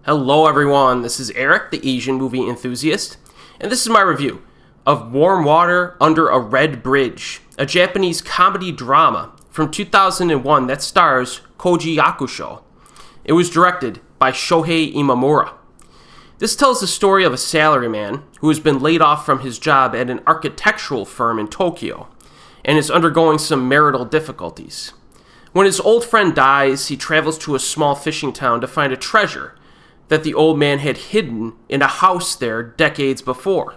Hello everyone, this is Erik, the Asian movie enthusiast, and this is my review of Warm Water Under a Red Bridge, a Japanese comedy drama from 2001 that stars Koji Yakusho. It was directed by Shohei Imamura. This tells the story of a salaryman who has been laid off from his job at an architectural firm in Tokyo and is undergoing some marital difficulties. When his old friend dies, he travels to a small fishing town to find a treasure that the old man had hidden in a house there decades before.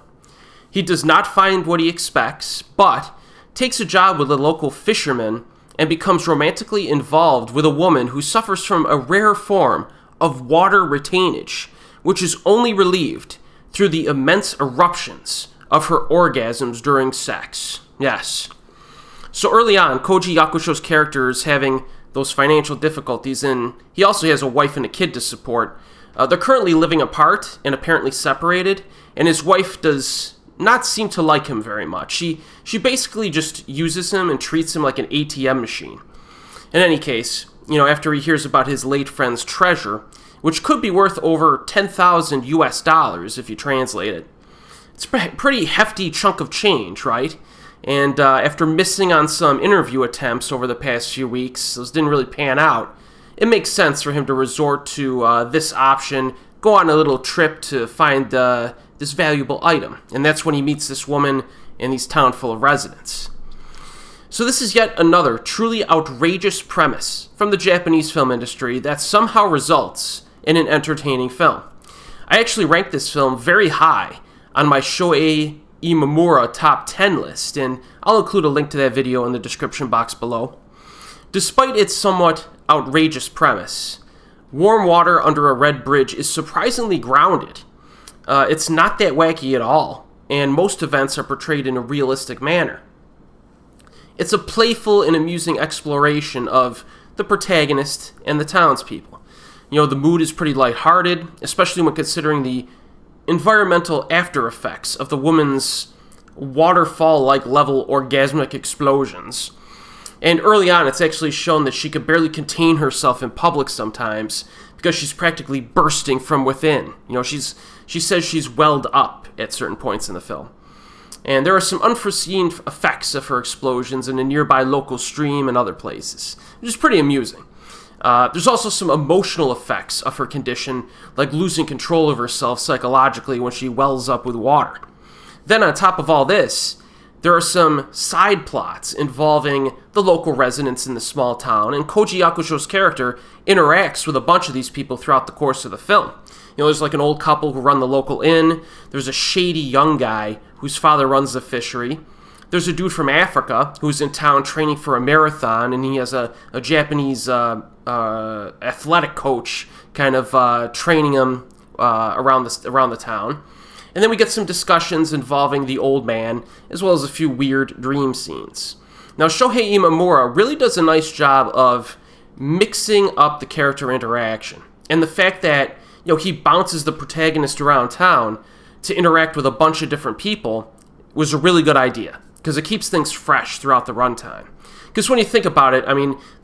He does not find what he expects, but takes a job with a local fisherman and becomes romantically involved with a woman who suffers from a rare form of water retainage, which is only relieved through the immense eruptions of her orgasms during sex. Yes. So early on, Koji Yakusho's character is having those financial difficulties, and he also has a wife and a kid to support. They're currently living apart and apparently separated, and his wife does not seem to like him very much. She basically just uses him and treats him like an ATM machine. In any case, after he hears about his late friend's treasure, which could be worth over 10,000 US dollars if you translate it, it's a pretty hefty chunk of change, right? And after missing on some interview attempts over the past few weeks, those didn't really pan out, it makes sense for him to resort to this option, go on a little trip to find this valuable item. And that's when he meets this woman in this town full of residents. So this is yet another truly outrageous premise from the Japanese film industry that somehow results in an entertaining film. I actually ranked this film very high on my Shohei Imamura top 10 list, and I'll include a link to that video in the description box below. Despite its somewhat outrageous premise, Warm Water Under a Red Bridge is surprisingly grounded. It's not that wacky at all, and most events are portrayed in a realistic manner. It's a playful and amusing exploration of the protagonist and the townspeople. The mood is pretty lighthearted, especially when considering the environmental after effects of the woman's waterfall-like level orgasmic explosions. And early on, it's actually shown that she could barely contain herself in public sometimes because she's practically bursting from within. She says she's welled up at certain points in the film. And there are some unforeseen effects of her explosions in a nearby local stream and other places, which is pretty amusing. There's also some emotional effects of her condition, like losing control of herself psychologically when she wells up with water. Then on top of all this, there are some side plots involving the local residents in the small town, and Koji Yakusho's character interacts with a bunch of these people throughout the course of the film. There's like an old couple who run the local inn. There's a shady young guy whose father runs the fishery. There's a dude from Africa who's in town training for a marathon, and he has a Japanese athletic coach kind of training him around the town. And then we get some discussions involving the old man, as well as a few weird dream scenes. Now, Shohei Imamura really does a nice job of mixing up the character interaction. And the fact that, he bounces the protagonist around town to interact with a bunch of different people was a really good idea, because it keeps things fresh throughout the runtime. Because when you think about it,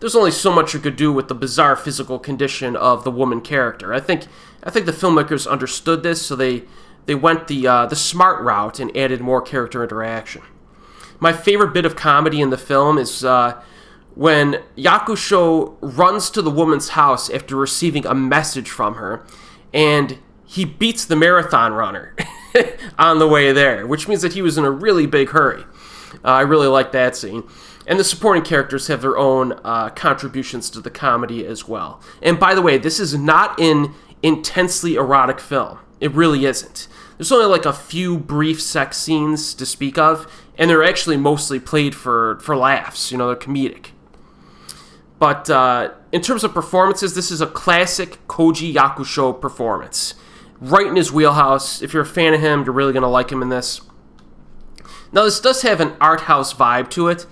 there's only so much you could do with the bizarre physical condition of the woman character. I think the filmmakers understood this, so they went the smart route and added more character interaction. My favorite bit of comedy in the film is when Yakusho runs to the woman's house after receiving a message from her, and he beats the marathon runner on the way there, which means that he was in a really big hurry. I really like that scene. And the supporting characters have their own contributions to the comedy as well. And by the way, this is not an intensely erotic film. It really isn't. There's only like a few brief sex scenes to speak of, and they're actually mostly played for laughs. They're comedic. But in terms of performances, this is a classic Koji Yakusho performance. Right in his wheelhouse. If you're a fan of him, you're really going to like him in this. Now, this does have an art house vibe to it,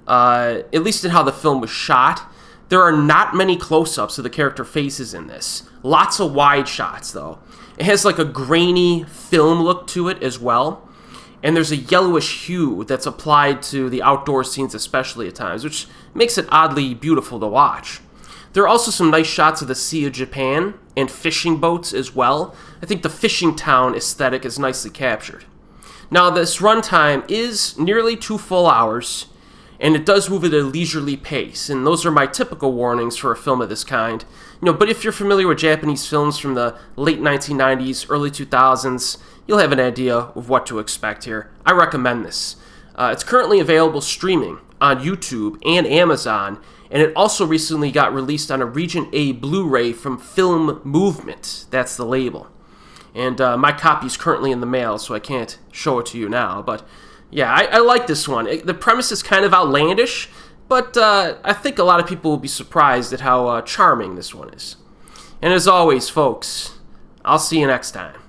at least in how the film was shot. There are not many close-ups of the character faces in this. Lots of wide shots, though. It has like a grainy film look to it as well. And there's a yellowish hue that's applied to the outdoor scenes especially at times, which makes it oddly beautiful to watch. There are also some nice shots of the Sea of Japan and fishing boats as well. I think the fishing town aesthetic is nicely captured. Now, this runtime is nearly 2 full hours, and it does move at a leisurely pace, and those are my typical warnings for a film of this kind. But if you're familiar with Japanese films from the late 1990s, early 2000s, you'll have an idea of what to expect here. I recommend this. It's currently available streaming on YouTube and Amazon, and it also recently got released on a Region A Blu-ray from Film Movement. That's the label. And my copy's currently in the mail, so I can't show it to you now. But yeah, I like this one. The premise is kind of outlandish, but I think a lot of people will be surprised at how charming this one is. And as always, folks, I'll see you next time.